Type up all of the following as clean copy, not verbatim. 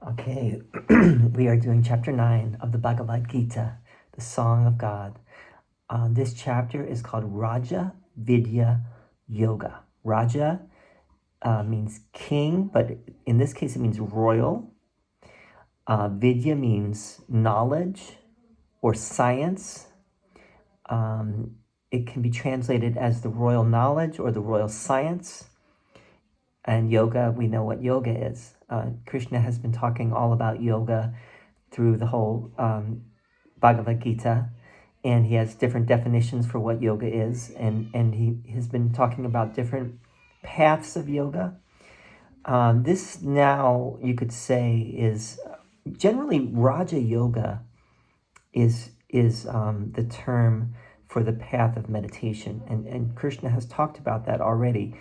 Okay, we are doing chapter 9 of the Bhagavad Gita, the Song of God. This chapter is called Raja Vidya Yoga. Raja means king, but in this case it means royal. Vidya means knowledge or science. It can be translated as the royal knowledge or the royal science. And yoga, we know what yoga is. Krishna has been talking all about yoga through the whole Bhagavad Gita, and he has different definitions for what yoga is, and he has been talking about different paths of yoga. This now, you could say, is generally Raja Yoga is the term for the path of meditation, and Krishna has talked about that already.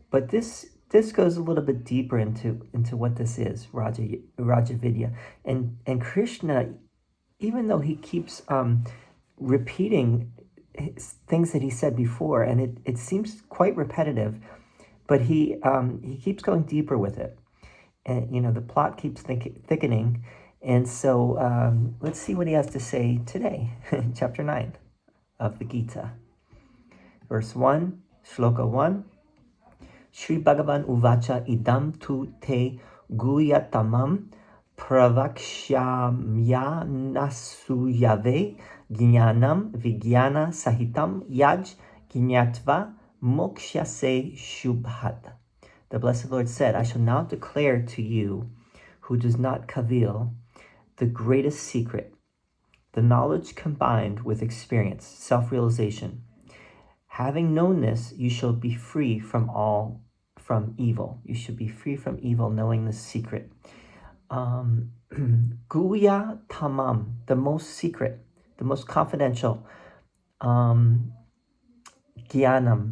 But this goes a little bit deeper into what this is, Raja Vidya. And Krishna, even though he keeps repeating things that he said before, and it seems quite repetitive, but he keeps going deeper with it. And, the plot keeps thickening. And so let's see what he has to say today, chapter 9 of the Gita. Verse 1, Shloka 1. Shri Bhagavan Uvacha idam tu te guyatamam pravakshamya nasuyave jnanam vigyana sahitam yaj jnatva mokshase shubhat. The Blessed Lord said, I shall now declare to you who does not cavil the greatest secret, the knowledge combined with experience, self-realization. Having known this, you shall be free from evil. You should be free from evil, knowing the secret. Guya tamam, the most secret, the most confidential. Gyanam,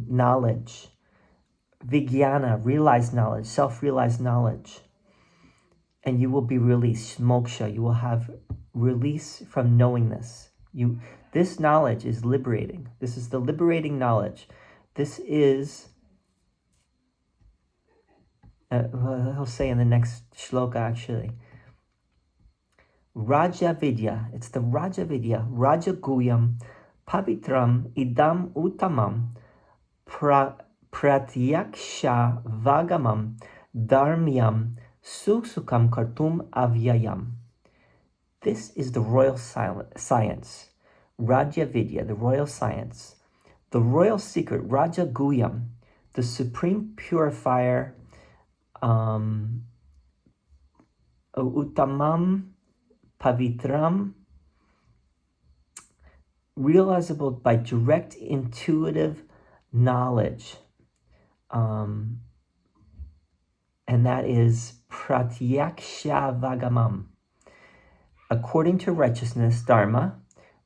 knowledge. Vigyana, realized knowledge, self-realized knowledge. And you will be released. Moksha, you will have release from knowing this. This knowledge is liberating. This is the liberating knowledge. This is, he'll say in the next shloka actually, Raja Vidya. It's the Raja Vidya. Raja Guyam Pavitram Idam Uttamam Pratyaksha Vagamam Dharmyam Suksukam Kartum Avyayam. This is the royal science. Raja Vidya, the royal science. The royal secret, Raja Guyam, the supreme purifier, Uttamam Pavitram, realizable by direct intuitive knowledge. And that is Pratyaksha Vagamam. According to righteousness, Dharma,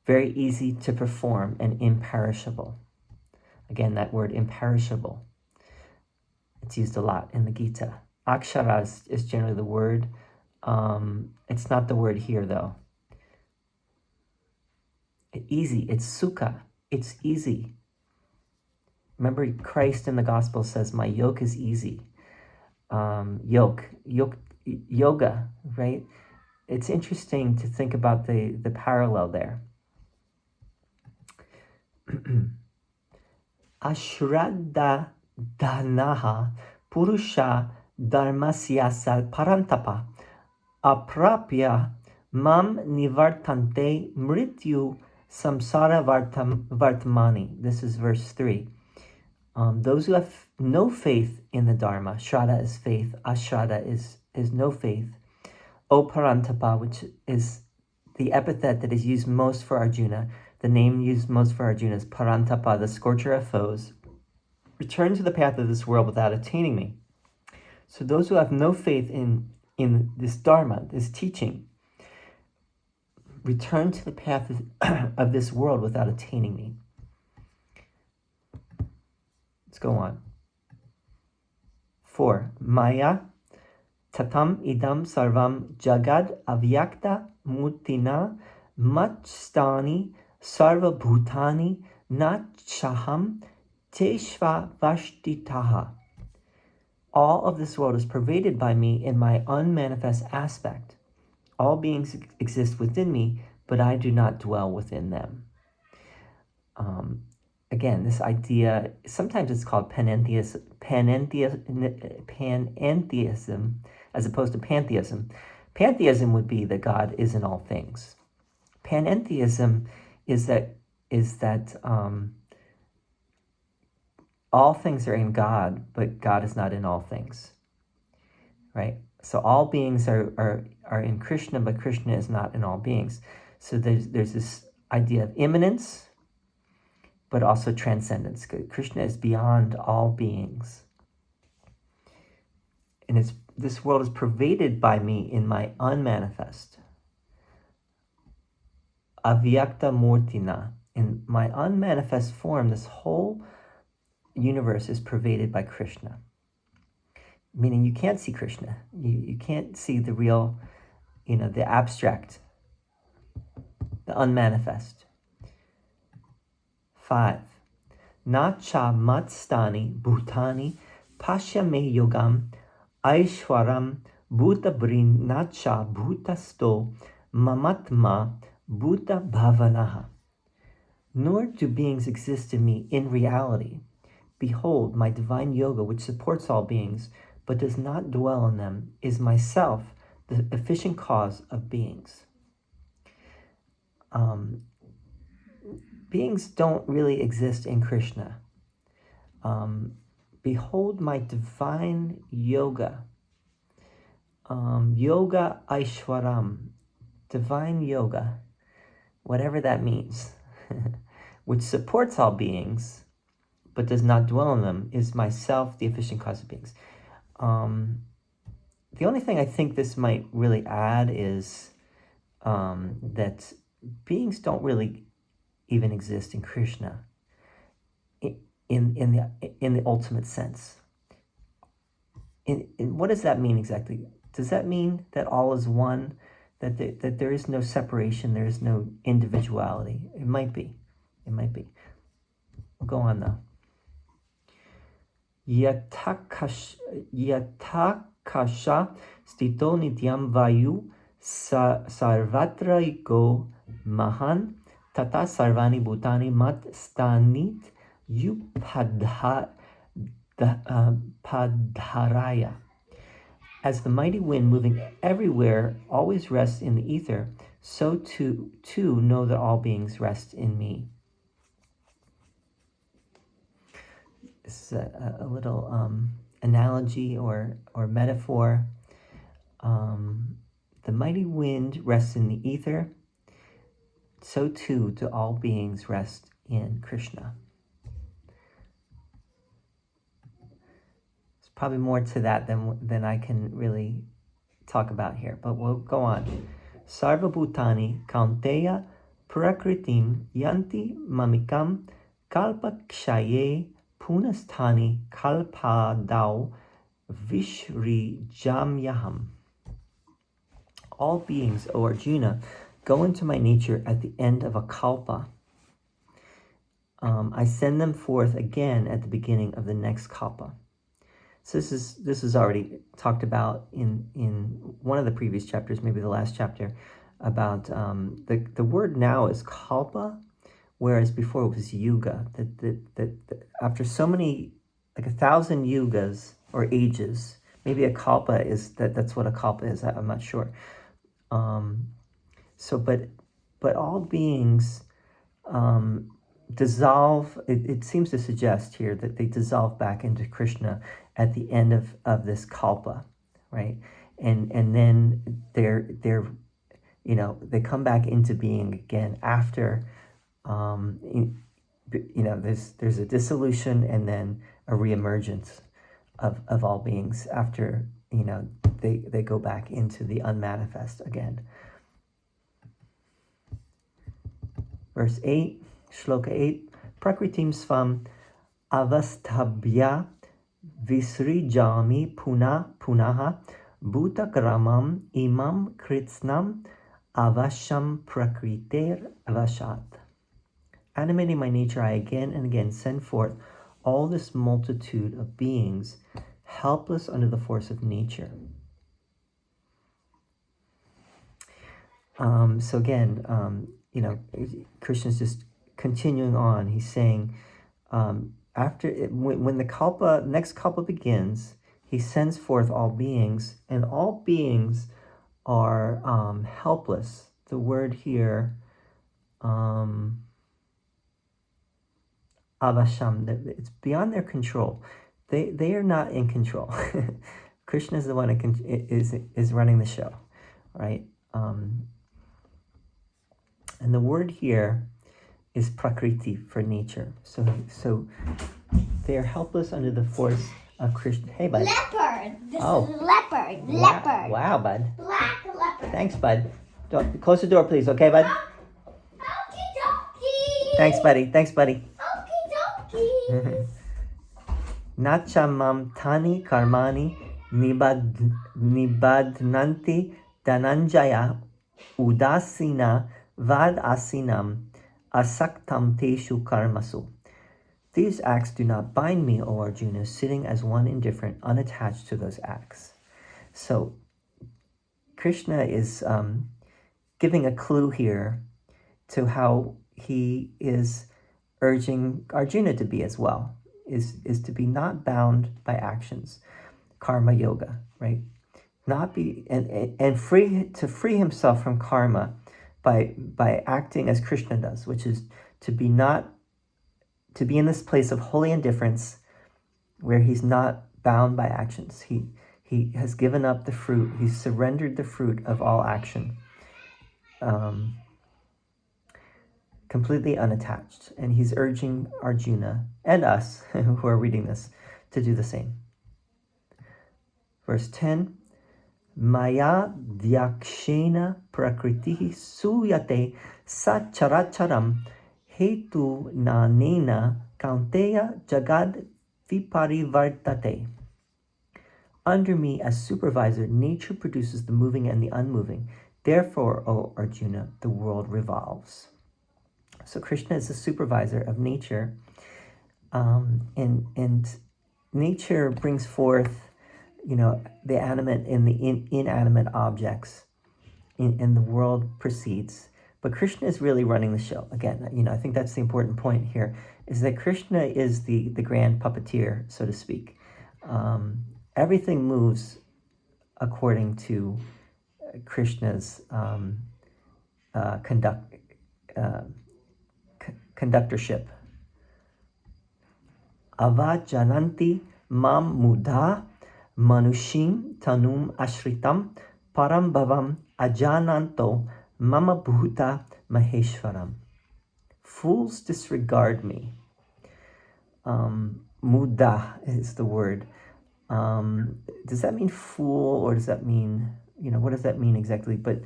very easy to perform and imperishable. Again, that word imperishable. It's used a lot in the Gita. Akshara is generally the word. It's not the word here, though. Easy. It's sukha. It's easy. Remember, Christ in the Gospel says, my yoke is easy. Yoga, right? It's interesting to think about the parallel there. Ashraddha dhanaha purusha dharmasyasa parantapa aprapya mam nivartante mrityu samsara vartamani. This is verse 3. Those who have no faith in the Dharma, Shraddha is faith, Ashraddha is no faith. O Parantapa, which is the epithet that is used most for Arjuna, the name used most for Arjuna is Parantapa, the scorcher of foes, return to the path of this world without attaining me. So those who have no faith in this Dharma, this teaching, return to the path of this world without attaining me. Let's go on. 4. Maya tatam idam sarvam jagad avyakta mutina matstani sarva bhutani nachaham teshva vashtitaha. All of this world is pervaded by me in my unmanifest aspect. All beings exist within me, but I do not dwell within them. Again, this idea, sometimes it's called panentheism as opposed to pantheism. Pantheism would be that God is in all things. Panentheism is that all things are in God, but God is not in all things, right? So all beings are in Krishna, but Krishna is not in all beings. So there's this idea of immanence, but also transcendence. Krishna is beyond all beings. And this world is pervaded by me in my unmanifest. Avyakta murtina. In my unmanifest form, this whole universe is pervaded by Krishna. Meaning you can't see Krishna. You can't see the real, the abstract, the unmanifest. 5. Nacha matstani bhutani pasya me yogam aishwaram bhuta brin nacha bhutasto mamatma bhuta bhavanaha. Nor do beings exist in me in reality. Behold, my divine yoga, which supports all beings, but does not dwell in them, is myself, the efficient cause of beings. Beings don't really exist in Krishna. Behold my divine yoga. Yoga Aishwaram, divine yoga, whatever that means, which supports all beings, but does not dwell in them, is myself, the efficient cause of beings. The only thing I think this might really add is that beings don't really even exist in Krishna in the ultimate sense. In what does that mean exactly? Does that mean that all is one, that there is no separation, there is no individuality? It might be. We'll go on though. Yatakasha stito nityam vayu sarvatraiko mahan tata sarvani bhutani mat stanit padharaya. As the mighty wind moving everywhere always rests in the ether, so too know that all beings rest in me. This is a little analogy or metaphor. The mighty wind rests in the ether, so too do all beings rest in Krishna. There's probably more to that than I can really talk about here, but we'll go on. Sarva bhutani kaunteya prakritim yanti mamikam kalpakshaye punasthani kalpadau vishrijamyaham. All beings, O Arjuna, go into my nature at the end of a kalpa. I send them forth again at the beginning of the next kalpa. So this is already talked about in one of the previous chapters, maybe the last chapter, about the word now is kalpa, whereas before it was yuga. That after so many, like 1,000 yugas or ages, maybe a kalpa is that's what a kalpa is. I'm not sure. But all beings dissolve. It seems to suggest here that they dissolve back into Krishna at the end of this kalpa, right? And then they're they come back into being again after there's a dissolution and then a reemergence of all beings after they go back into the unmanifest again. Verse 8, Shloka 8, Prakritim svam avasthabhya visrijami punaha bhutakramam imam kritsnam avasham prakriter avashat. Animating my nature, I again and again send forth all this multitude of beings, helpless under the force of nature. So again, Krishna's just continuing on. He's saying, when the next kalpa begins, he sends forth all beings, and all beings are helpless. The word here, avasham, it's beyond their control. They are not in control. Krishna is the one that is running the show, right? And the word here is prakriti, for nature. So they're helpless under the force of Krishna. Hey, bud. Leopard. This is leopard. Leopard. Wow, bud. Black leopard. Thanks, bud. Close the door, please. Okay, bud? Okie dokie. Thanks, buddy. Okie dokie. Nachamam tani karmani nibadnanti dhananjaya udasina vad asinam asaktam teshu karmasu. These acts do not bind me, O Arjuna, sitting as one indifferent, unattached to those acts. So Krishna is giving a clue here to how he is urging Arjuna to be as well, is to be not bound by actions, karma yoga, right? Not be and free himself from karma by acting as Krishna does, which is to be in this place of holy indifference where he's not bound by actions. He has given up the fruit. He's surrendered the fruit of all action, completely unattached. And he's urging Arjuna and us who are reading this to do the same. Verse 10, Maya dyakshena prakritihi suyate sacharacharam hetu nanena kaunteya jagad viparivartate. Under me, as supervisor, nature produces the moving and the unmoving. Therefore, O Arjuna, the world revolves. So Krishna is the supervisor of nature, and nature brings forth, the animate and the inanimate objects, and the world proceeds. But Krishna is really running the show. Again, I think that's the important point here, is that Krishna is the grand puppeteer, so to speak. Everything moves according to Krishna's conductorship. Avajananti mam mudha manushim tanum ashritam param bhavam ajananto mama bhuta maheshwaram. Fools disregard me. Muda is the word. Does that mean fool, or does that mean, what does that mean exactly? But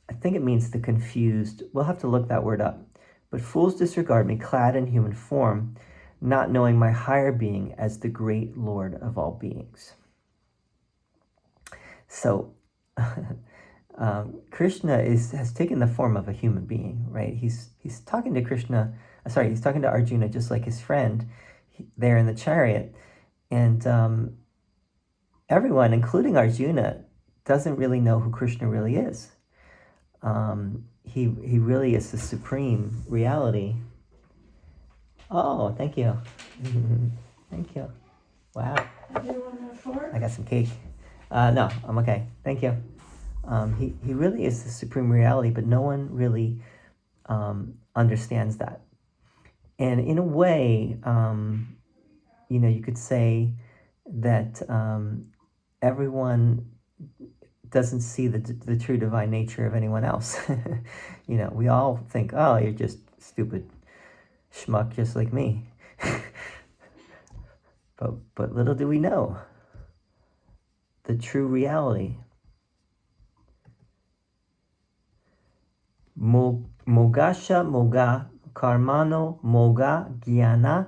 I think it means the confused. We'll have to look that word up. But fools disregard me, clad in human form, not knowing my higher being as the great Lord of all beings. So Krishna has taken the form of a human being, right? He's talking to he's talking to Arjuna just like his friend there in the chariot. And everyone, including Arjuna, doesn't really know who Krishna really is. He really is the supreme reality. Oh, thank you. Thank you. Wow. I got some cake. No, I'm okay. Thank you. He really is the supreme reality, but no one really understands that. And in a way, you could say that everyone doesn't see the true divine nature of anyone else. We all think, oh, you're just stupid schmuck just like me. But little do we know the true reality. Mogasha moga karmano moga gyana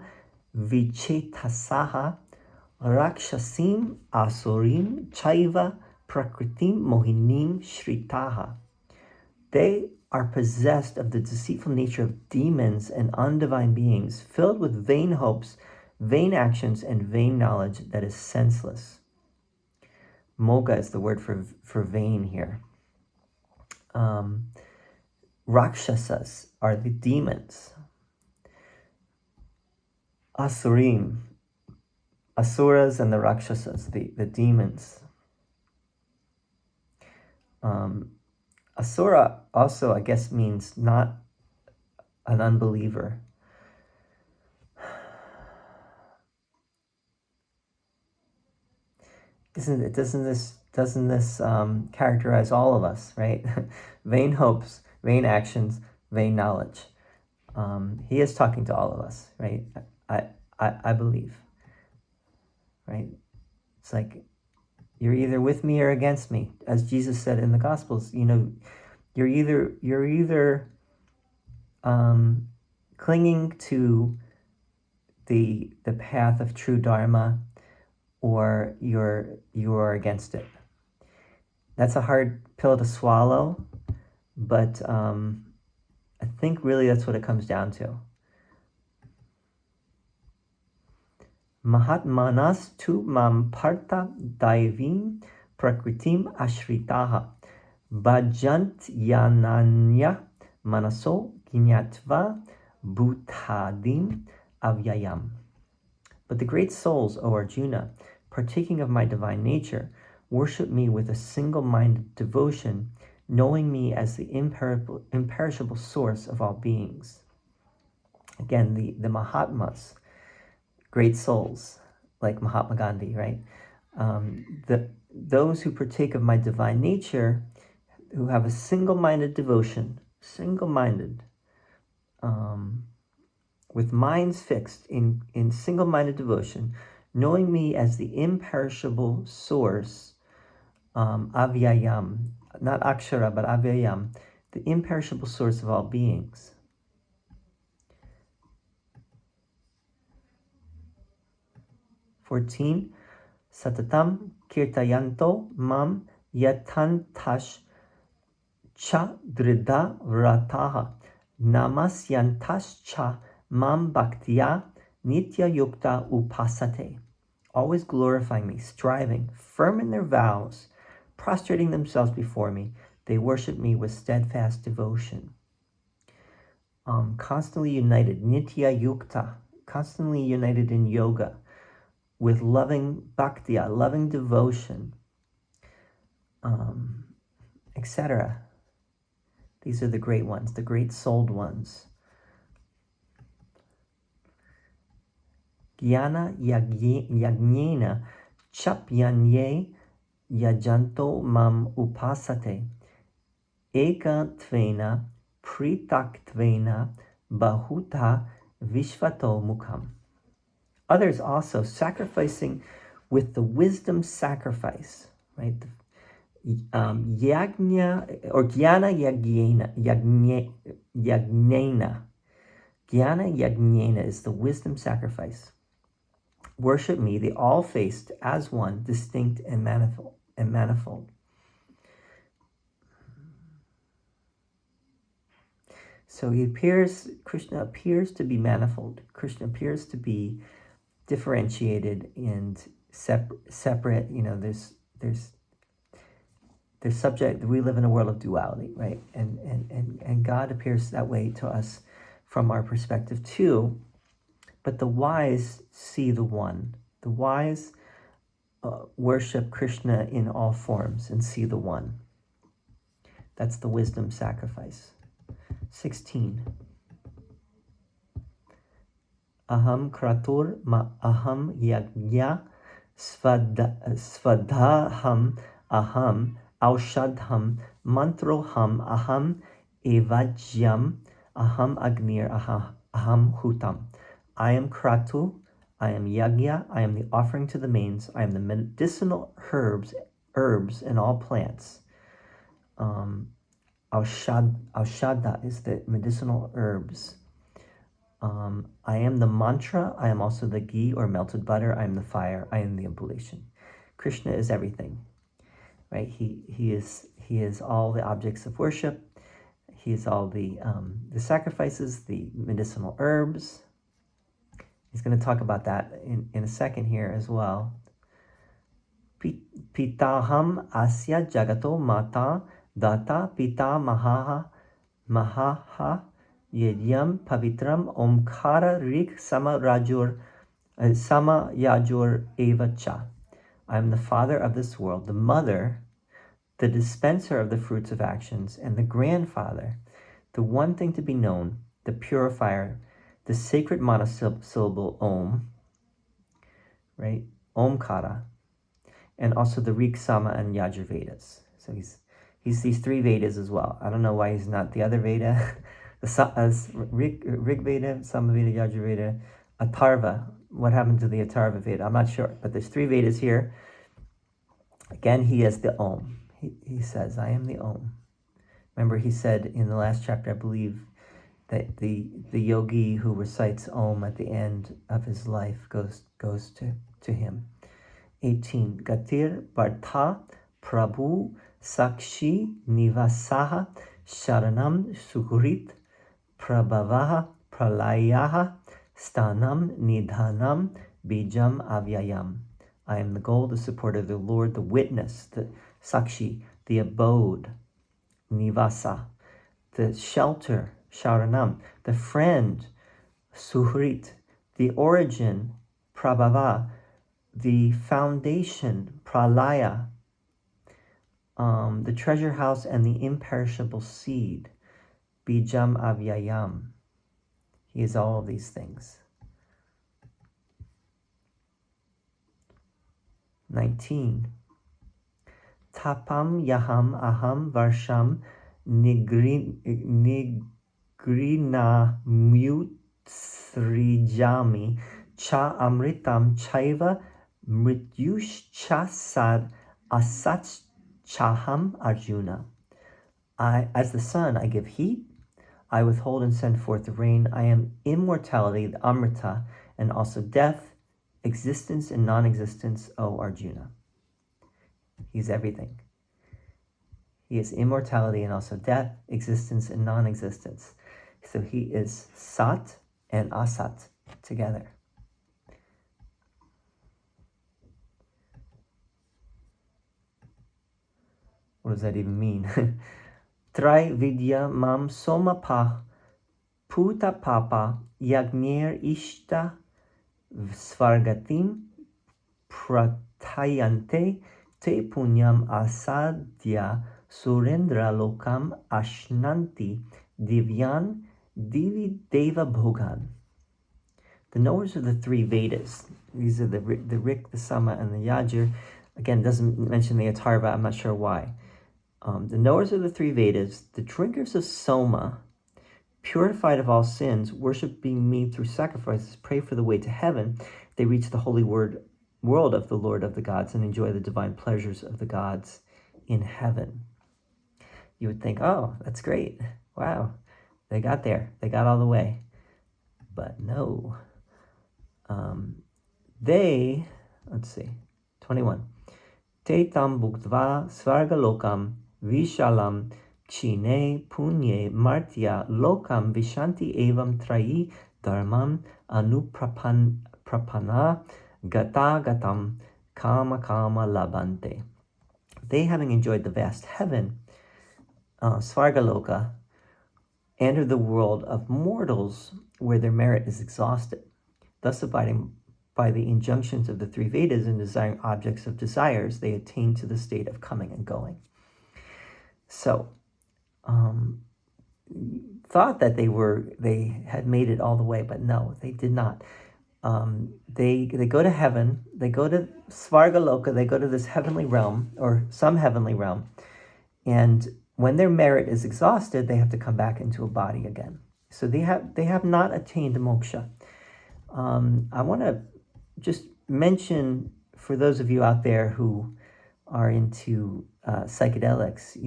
vichetasaha rakshasim asurim chaiva prakritim mohinim shritaha. They are possessed of the deceitful nature of demons and undivine beings, filled with vain hopes, vain actions and vain knowledge that is senseless. Moga is the word for vain here. Rakshasas are the demons. Asurim, Asuras and the Rakshasas, the demons. Asura also, I guess, means not an unbeliever. Doesn't this characterize all of us, right? Vain hopes, vain actions, vain knowledge. He is talking to all of us, right? I believe, right? It's like you're either with me or against me, as Jesus said in the Gospels. You're either clinging to the path of true Dharma, or you're against it. That's a hard pill to swallow, but I think really that's what it comes down to. Mahatmanas tu mam parta daivim prakritim ashritaha bhajant yananya manaso ginyatva bhutadim avyayam. But the great souls, O Arjuna, partaking of my divine nature, worship me with a single-minded devotion, knowing me as the imperishable source of all beings. Again, the Mahatmas, great souls, like Mahatma Gandhi, right? Those who partake of my divine nature, who have a single-minded devotion, with minds fixed in single-minded devotion, knowing me as the imperishable source, avyayam, not akshara, but avyayam, the imperishable source of all beings. (14) Satatam kirtayanto mam yatantash cha drida vrataha namasyantash cha mam bhaktya nitya yukta upasate. Always glorifying me, striving, firm in their vows, prostrating themselves before me, they worship me with steadfast devotion. Constantly united, nitya yukta, constantly united in yoga, with loving bhaktya, loving devotion, etc. These are the great ones, the great souled ones. Jnana yagnena chapyanye yajanto mam upasate ekantvena pritaktvena bahuta vishvato mukham. Others also sacrificing with the wisdom sacrifice, right? Yagna or jnana yagnena. Jnana yagnena is the wisdom sacrifice. Worship me, the all-faced, as one, distinct and manifold. So Krishna appears to be manifold. Krishna appears to be differentiated and separate. There's subject. We live in a world of duality, right? And God appears that way to us from our perspective too. But the wise see the one. The wise worship Krishna in all forms and see the one. That's the wisdom sacrifice. 16. Aham kratur ma aham yagya svadhaham aham aushadham mantroham aham evajyam aham agnir aham hutam. I am kratu, I am yagya, I am the offering to the mains, I am the medicinal herbs and all plants. Aushadha is the medicinal herbs. I am the mantra, I am also the ghee or melted butter, I am the fire, I am the oblation. Krishna is everything, right? He is all the objects of worship. He is all the sacrifices, the medicinal herbs, He's going to talk about that in a second here as well. Pitaham asya jagato mata data pita mahaha yedyam pavitram omkara rik sama yajur eva cha. I am the father of this world, the mother, the dispenser of the fruits of actions, and the grandfather, the one thing to be known, the purifier, the sacred monosyllable Om, right? Omkara, and also the Rig, Sama, and Yajur Vedas. So he's these three Vedas as well. I don't know why he's not the other Veda, Rig Veda, Sama Veda, Yajur Veda, Atharva. What happened to the Atharva Veda? I'm not sure, but there's three Vedas here. Again, he is the Om. He says, I am the Om. Remember, he said in the last chapter, I believe, that the yogi who recites Om at the end of his life goes to him. 18. Gatir Partha Prabhu Sakshi Nivasaha Sharanam Sukurit Prabhavaha Pralayaha Stanam Nidhanam Bijam Avyayam. I am the goal, the supporter, the Lord, the witness, the Sakshi, the abode, Nivasa, the shelter, Sharanam, the friend, Suhrit, the origin, Prabhava, the foundation, Pralaya, the treasure house and the imperishable seed, Bijam Avyayam. He is all of these things. 19. Tapam yaham aham varsham nigrina mutsrijami cha amritam chaiva mrityushcha sad asach chaham Arjuna. As the sun, I give heat, I withhold and send forth the rain. I am immortality, the Amrita, and also death, existence and non-existence, O Arjuna. He's everything. He is immortality and also death, existence and non-existence. So he is Sat and Asat together. What does that even mean? Trai vidya mam somapa puta papa yagnir ishta svargatim pratayante te punyam asadya surendra lokam ashnanti divyan divi deva bhogan. The knowers of the three Vedas, these are the Rik, the Sama, and the Yajur. Again, doesn't mention the Atharva, I'm not sure why. The knowers of the three Vedas, the drinkers of Soma, purified of all sins, worshiping me through sacrifices, pray for the way to heaven, they reach the holy world of the Lord of the gods and enjoy the divine pleasures of the gods in heaven. You would think, oh, that's great. Wow, they got there. They got all the way. But no. Let's see, 21. Te tam bhuktva svargalokam vishalam chine punye martya lokam vishanti evam trayi dharmam anuprapana gata gatam kama labante. They, having enjoyed the vast heaven, Svargaloka, enter the world of mortals where their merit is exhausted, thus abiding by the injunctions of the three Vedas and desiring objects of desires, they attain to the state of coming and going. So, thought that they had made it all the way, but no, they did not. They go to heaven, they go to Svargaloka, they go to this heavenly realm, or some heavenly realm, and when their merit is exhausted, they have to come back into a body again. So they have not attained moksha. I want to just mention, for those of you out there who are into psychedelics,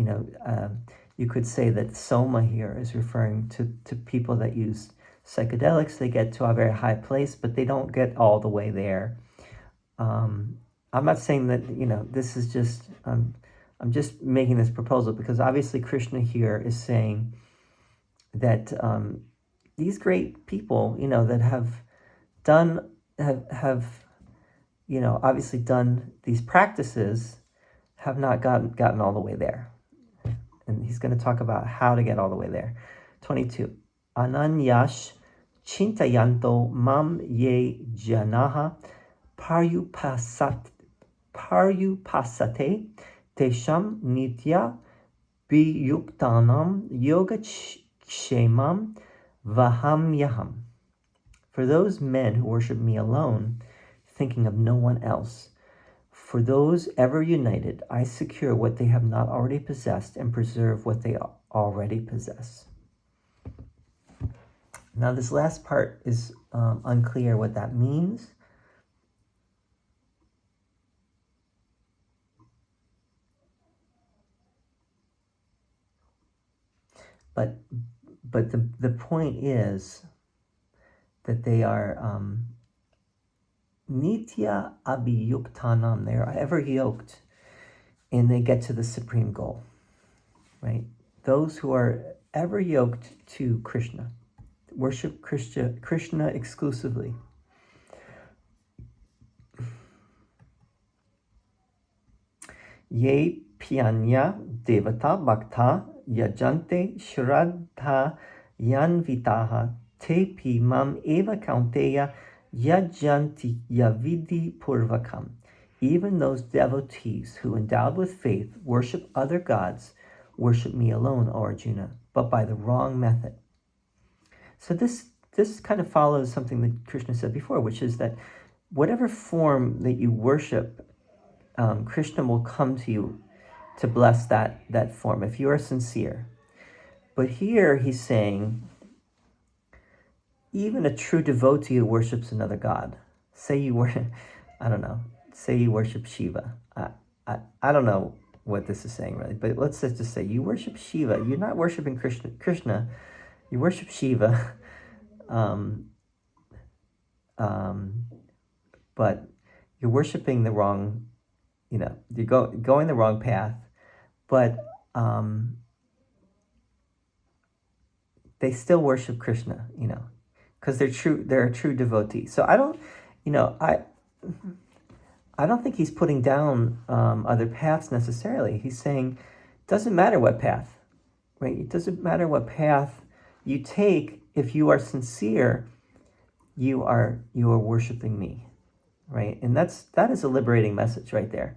you could say that Soma here is referring to people that use psychedelics. They get to a very high place, but they don't get all the way there. I'm not saying that, this is just, I'm just making this proposal because obviously Krishna here is saying that these great people, that have have obviously done these practices, have not gotten all the way there. And he's going to talk about how to get all the way there. 22. Ananyash chintayanto mam ye janaha paryupasate tesham nitya biyuktanam yoga kshemam vahamyaham. For those men who worship me alone, thinking of no one else, for those ever united, I secure what they have not already possessed and preserve what they already possess. Now, this last part is unclear what that means. But the point is that they are nitya abhiyuktanam. They are ever yoked, and they get to the supreme goal, right? Those who are ever yoked to Krishna, worship Krishna exclusively. Ye pyanya devata bhakta yajante shraddha yanvitaha te pimam eva kaunteya yajanti yavidi purvakam. Even those devotees who, endowed with faith, worship other gods, worship me alone, O Arjuna, but by the wrong method. So this kind of follows something that Krishna said before, which is that whatever form that you worship, Krishna will come to you to bless that form if you are sincere. But here he's saying, even a true devotee who worships another god, say you worship Shiva. I don't know what this is saying really, but let's just say you worship Shiva. You're not worshiping Krishna. You worship Shiva, but you're worshiping the wrong. You're going the wrong path, but they still worship Krishna, because they're a true devotee. So I don't think he's putting down other paths necessarily. He's saying, doesn't matter what path, right? It doesn't matter what path you take. If you are sincere, you are worshiping me, right? And that is a liberating message right there.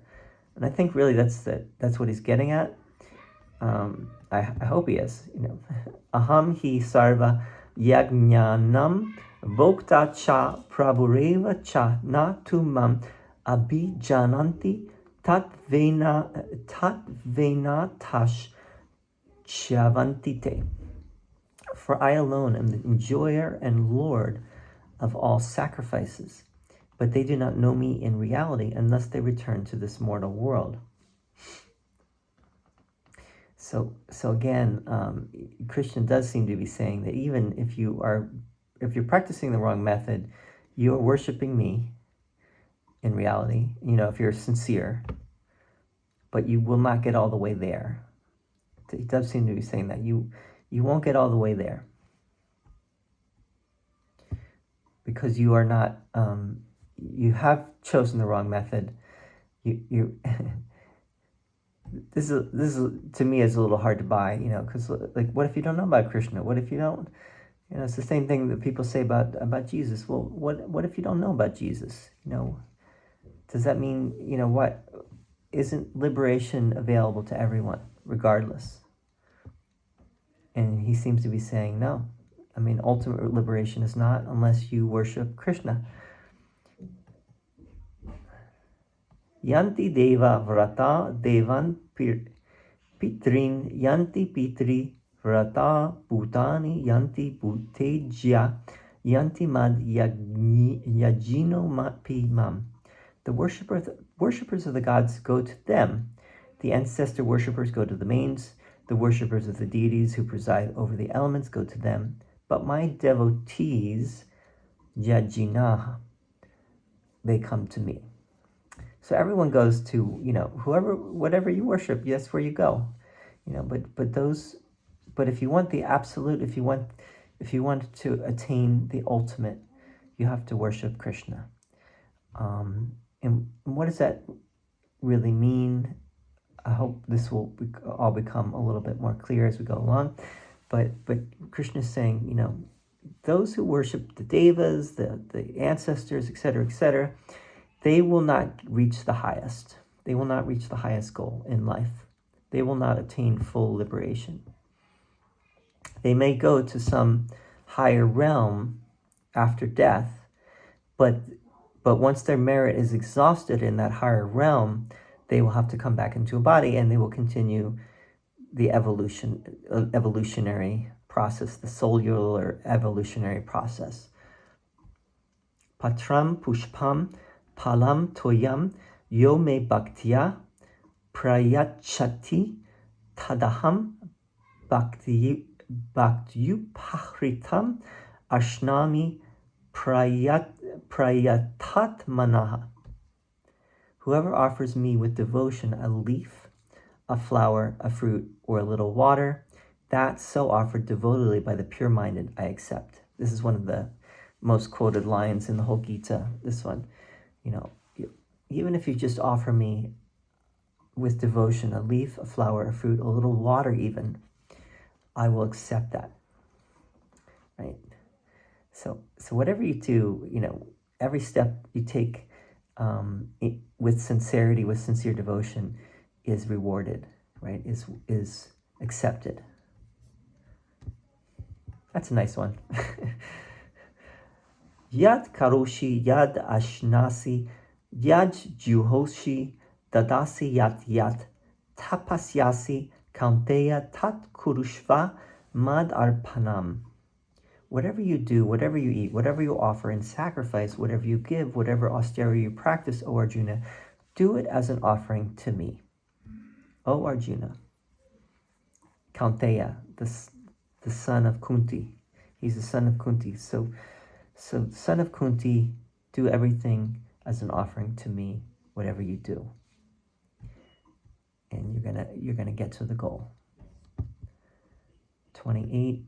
And I think really that's what he's getting at. I hope he is. Aham hi sarva yagnyanam bhokta cha prabhureva cha na tumam abhijananti tatvenatash chavantite. For I alone am the enjoyer and Lord of all sacrifices, but they do not know me in reality unless they return to this mortal world. So again, Krishna does seem to be saying that even if you're practicing the wrong method, you are worshiping me in reality, if you're sincere, but you will not get all the way there. He does seem to be saying that you won't get all the way there because you are not, you have chosen the wrong method. You this is to me is a little hard to buy, because what if you don't know about Krishna? What if you don't, it's the same thing that people say about Jesus. Well, what if you don't know about Jesus? Does that mean, what? Isn't liberation available to everyone, regardless? And he seems to be saying, no. Ultimate liberation is not unless you worship Krishna. Yanti deva vrata devan pitrin yanti pitri vrata bhutani yanti bhutejya yanti mad yajino pimam. The worshippers of the gods go to them. The ancestor worshippers go to the mains. The worshippers of the deities who preside over the elements go to them. But my devotees, yajinaha, they come to me. So everyone goes to, whatever you worship, that's where you go. But if you want the absolute, if you want to attain the ultimate, you have to worship Krishna. And what does that really mean? I hope this will all become a little bit more clear as we go along. But Krishna is saying, those who worship the devas, the ancestors, etc., they will not reach the highest. They will not reach the highest goal in life. They will not attain full liberation. They may go to some higher realm after death, but once their merit is exhausted in that higher realm, they will have to come back into a body, and they will continue the evolutionary process, the cellular evolutionary process. Patram pushpam palam toyam yo me bhaktya prayachati tadaham bhaktiyupahritam ashnami prayatat manaha. Whoever offers me with devotion a leaf, a flower, a fruit, or a little water, that so offered devotedly by the pure-minded I accept. This is one of the most quoted lines in the whole Gita. This one, even if you just offer me with devotion a leaf, a flower, a fruit, a little water even, I will accept that. Right? So whatever you do, every step you take with sincerity, with sincere devotion, is rewarded, right? Is accepted. That's a nice one. Yad karoshi, yad ashnasi, yad juhoshi, dadasi yat, tapasyasi, kaunteya tat kurushva mad arpanam. Whatever you do, whatever you eat, whatever you offer in sacrifice, whatever you give, whatever austerity you practice, O Arjuna, do it as an offering to me. O Arjuna, Kaunteya, the son of Kunti. He's the son of Kunti. So son of Kunti, do everything as an offering to me, whatever you do. And you're gonna get to the goal. 28.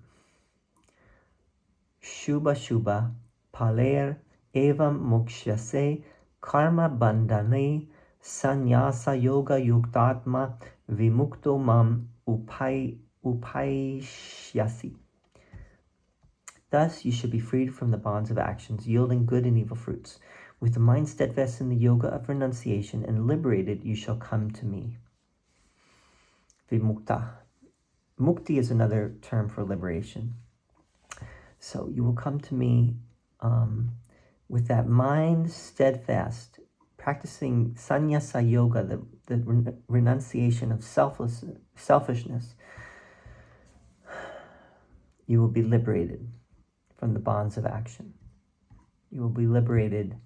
Shubha Shubha Paler Evam Mokshase Karma Bandhane Sannyasa Yoga Yuktatma Vimukto Mam Upaishyasi. Thus you should be freed from the bonds of actions, yielding good and evil fruits. With the mind steadfast in the yoga of renunciation and liberated, you shall come to me. Vimukta. Mukti is another term for liberation. So you will come to me with that mind steadfast, practicing sannyasa yoga, the renunciation of selfishness. You will be liberated from the bonds of action. You will be liberated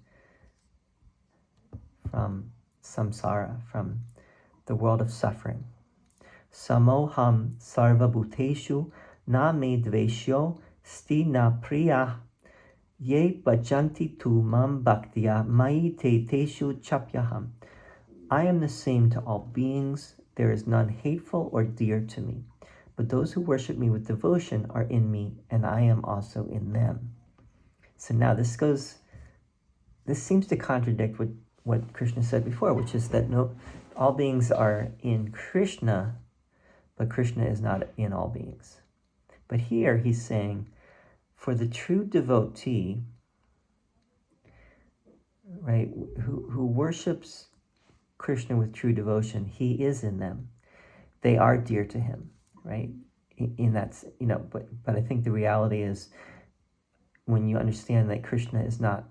from samsara, from the world of suffering. Samoham sarva bhuteshu na me dveshyo sti na priya ye bhajanti tu mam bhaktya mai te teshu chapyaham. I am the same to all beings. There is none hateful or dear to me. But those who worship me with devotion are in me, and I am also in them. So now this seems to contradict what Krishna said before, which is that all beings are in Krishna, but Krishna is not in all beings. But here he's saying, for the true devotee, right, who worships Krishna with true devotion, he is in them. They are dear to him, right? In that, but I think the reality is, when you understand that Krishna is not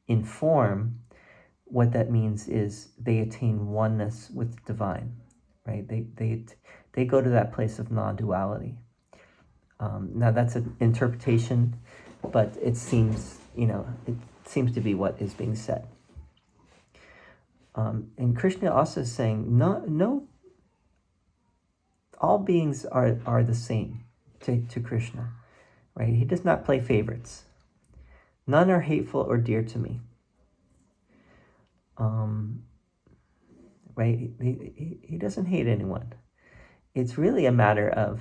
in form, what that means is they attain oneness with the divine, right? They go to that place of non-duality. Now that's an interpretation, but it seems to be what is being said. And Krishna also is saying, no, all beings are the same to Krishna, right? He does not play favorites. None are hateful or dear to me. Right? He doesn't hate anyone. It's really a matter of,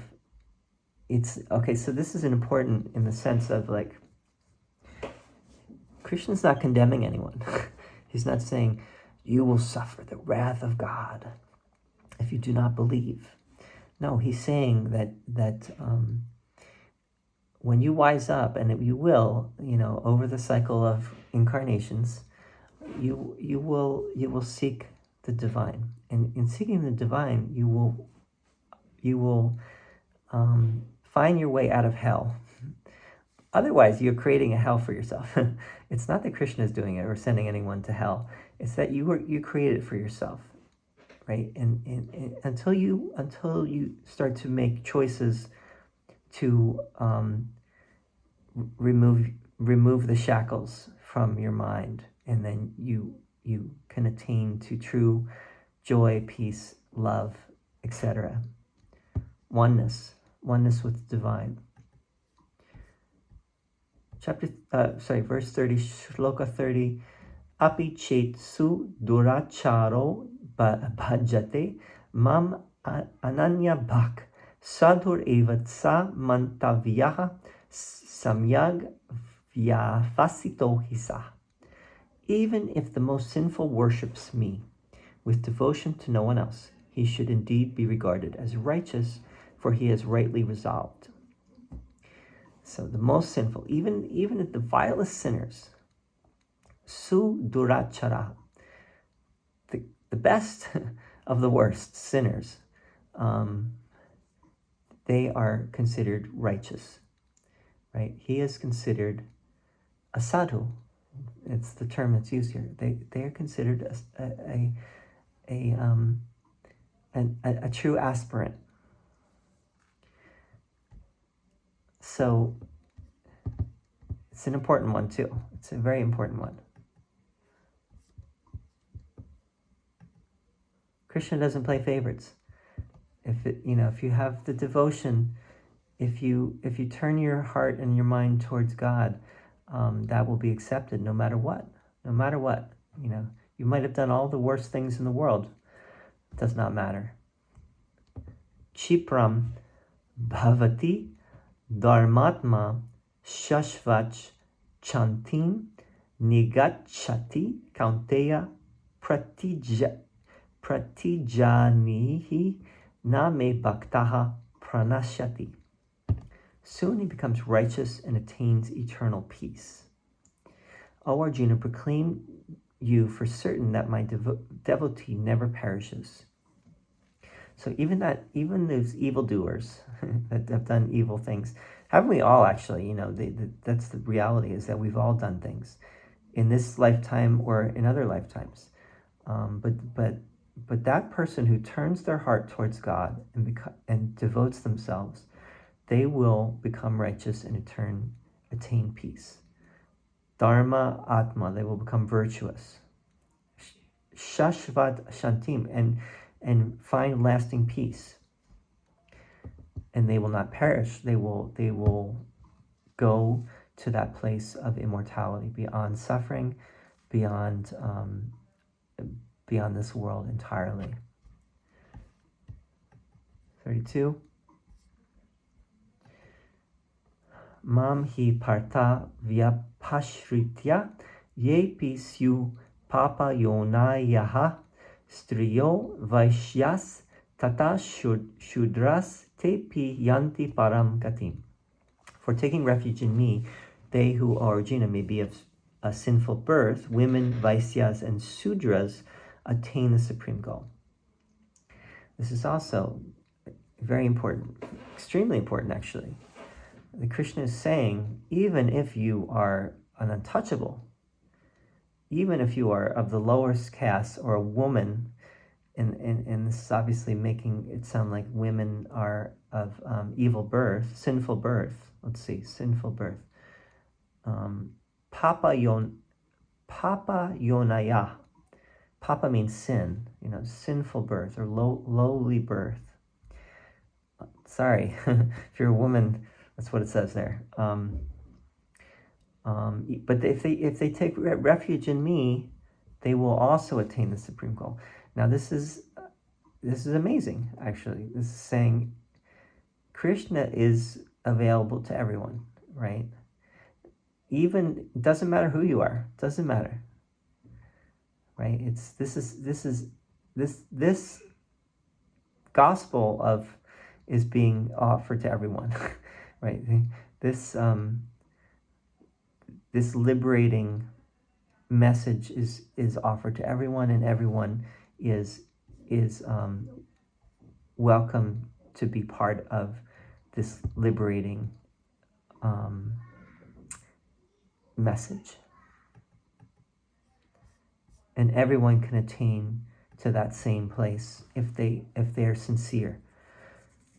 so this is important in the sense of, like, Krishna's not condemning anyone. He's not saying, you will suffer the wrath of God if you do not believe. No, he's saying that when you wise up, and you will, over the cycle of incarnations, you will seek the divine, and in seeking the divine, you will find your way out of hell. Otherwise, you're creating a hell for yourself. It's not that Krishna is doing it or sending anyone to hell. It's that you create it for yourself, right? And until you start to make choices to remove the shackles from your mind, and then you can attain to true joy, peace, love, etc. Oneness with the divine. Verse 30, shloka 30. Api chet su duracharo bhajate mam ananya bhak sadhur evatsa mantavyaha samyag vyafasito hisa. Even if the most sinful worships me with devotion to no one else, he should indeed be regarded as righteous, for he has rightly resolved. So the most sinful, even at the vilest sinners, su durachara, the best of the worst sinners, they are considered righteous, right? He is considered a sadhu. It's the term that's used here. They are considered a true aspirant. So it's an important one too. It's a very important one. Krishna doesn't play favorites. If you have the devotion, if you turn your heart and your mind towards God, that will be accepted no matter what. No matter what. You might have done all the worst things in the world. It does not matter. Chipram bhavati dharmatma shashvach chantim nigachati kaunteya pratijanihi na me bhaktaha pranashyati. Soon he becomes righteous and attains eternal peace. O Arjuna, proclaim you for certain that my devotee never perishes. So even those evildoers that have done evil things, haven't we all actually? That's the reality, is that we've all done things in this lifetime or in other lifetimes. But that person who turns their heart towards God and devotes themselves, they will become righteous and attain peace. Dharma atma, they will become virtuous. Shashvat shantim, and find lasting peace. And they will not perish. They will go to that place of immortality, beyond suffering, beyond this world entirely. 32. Mam hi partha vyapashritya yepi syu papa yonayaha striyo vaishyas tata shudras tepi yanti param gatim. For taking refuge in me, they who are Arjuna may be of a sinful birth, women, Vaisyas, and Sudras attain the supreme goal. This is also very important, extremely important actually. The Krishna is saying, even if you are an untouchable, even if you are of the lowest caste or a woman, and this is obviously making it sound like women are of evil birth, sinful birth. Let's see, sinful birth. Papa yonaya. Papa means sin, sinful birth or lowly birth. Sorry, if you're a woman, that's what it says there. But if they take refuge in me, they will also attain the supreme goal. Now this is amazing, actually. This is saying Krishna is available to everyone, right? even doesn't matter who you are, doesn't matter, right? This gospel is being offered to everyone, right? This this liberating message is offered to everyone, and everyone is welcome to be part of this liberating message. And everyone can attain to that same place if they're sincere,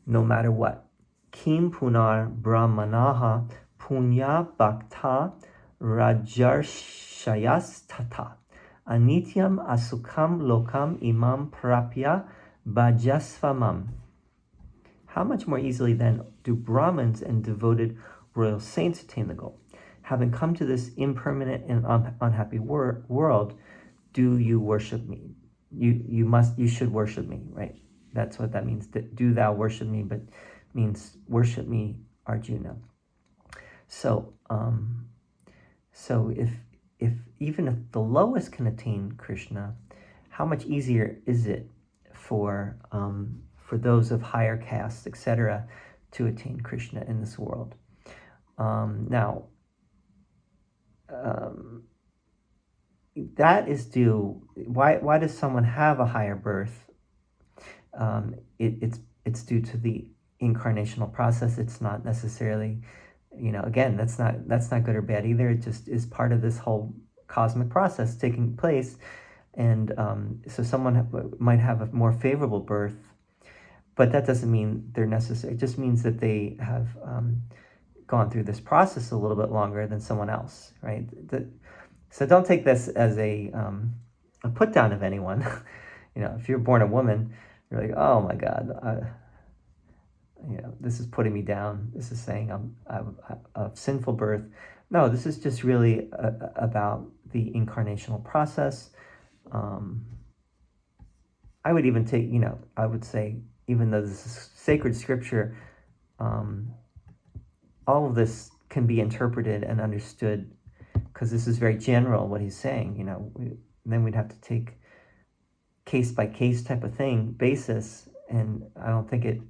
no matter what. Kim punar brahmanaha punya bhakta rajarshayas tata anityam asukam lokam imam prapya bhajasvamam. How much more easily then do Brahmins and devoted royal saints attain the goal? Having come to this impermanent and unhappy world, do you worship me? You should worship me, right? That's what that means. Do thou worship me, but means worship me, Arjuna. So if even if the lowest can attain Krishna, how much easier is it for those of higher castes, etc., to attain Krishna in this world? That is due. Why does someone have a higher birth? It's due to the incarnational process. It's not necessarily, again, that's not good or bad either. It just is part of this whole cosmic process taking place, and so someone might have a more favorable birth, but that doesn't mean they're necessary. It just means that they have gone through this process a little bit longer than someone else, right? So don't take this as a put down of anyone. If you're born a woman, you're like, oh my God, this is putting me down. This is saying I'm of sinful birth. No, this is just really about the incarnational process. I would even take, I would say, even though this is sacred scripture, all of this can be interpreted and understood, because this is very general what he's saying. Then we'd have to take case by case type of basis, and I don't think it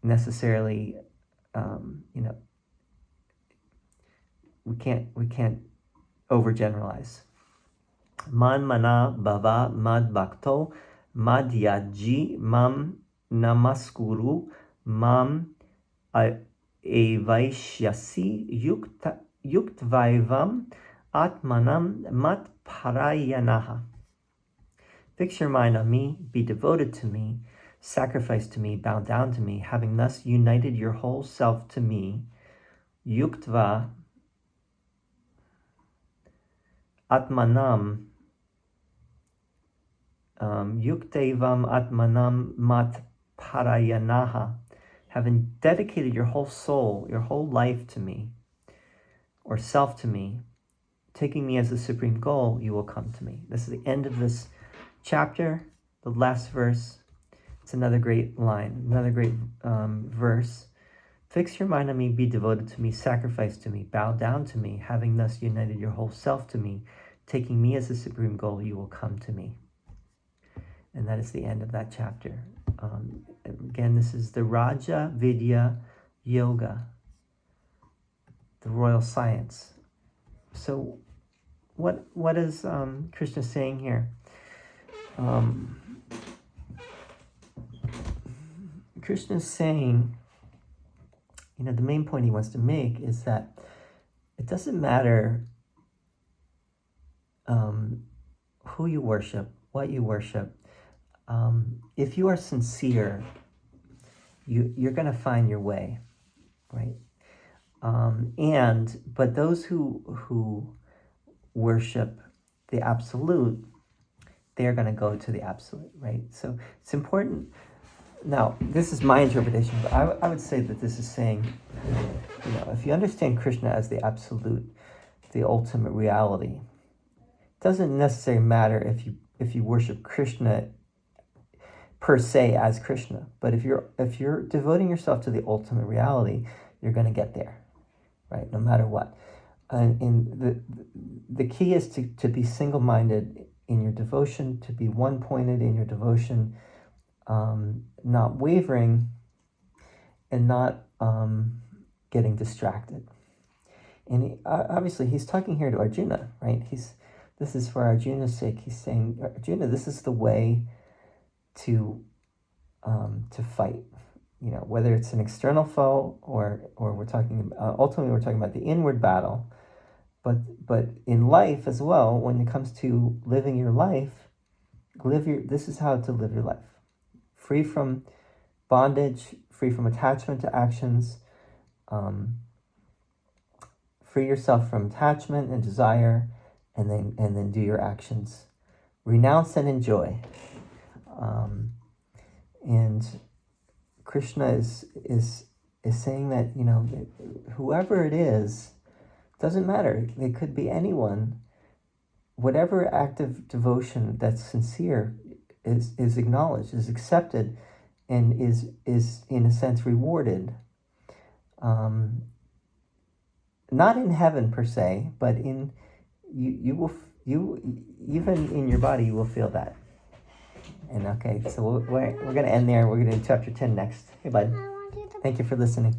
necessarily, we can't overgeneralize. Man mana bhava mad bhakto madhyaji mam namaskuru mam evaishyasi yuktvaivam atmanam mat parayanaha. Fix your mind on me, be devoted to me, sacrifice to me, bow down to me, having thus united your whole self to me, yuktva atmanam yuktevam atmanam mat parayanaha, having dedicated your whole soul, your whole life to me, or self to me, taking me as the supreme goal, you will come to me. This is the end of this chapter, the last verse. It's another great line, another great verse. Fix your mind on me, be devoted to me, sacrifice to me, bow down to me, having thus united your whole self to me, taking me as the supreme goal, you will come to me. And that is the end of that chapter. Again, this is the Raja Vidya Yoga, the royal science. So what is Krishna saying here? Krishna is saying, the main point he wants to make is that it doesn't matter who you worship, what you worship. If you are sincere, you're going to find your way, right? But those who worship the absolute, they are going to go to the absolute, right? So it's important. Now, this is my interpretation, but I would say that this is saying, if you understand Krishna as the absolute, the ultimate reality, it doesn't necessarily matter if you worship Krishna per se as Krishna, but if you're devoting yourself to the ultimate reality, you're going to get there, right? No matter what. and the key is to be single-minded in your devotion, to be one-pointed in your devotion, not wavering, and not getting distracted. And obviously, he's talking here to Arjuna, right? This is for Arjuna's sake. He's saying, Arjuna, this is the way to fight. You know, whether it's an external foe or we're talking ultimately we're talking about the inward battle. But in life as well, when it comes to living your life, this is how to live your life. Free from bondage, free from attachment to actions, free yourself from attachment and desire, and then do your actions. Renounce and enjoy. And Krishna is saying that, you know, whoever it is, doesn't matter. It could be anyone. Whatever act of devotion that's sincere is acknowledged, is accepted, and is in a sense rewarded. Not in heaven per se, but in you even in your body you will feel that. And okay, so we're going to end there. We're going to do chapter 10 next. Hey, bud. Thank you for listening.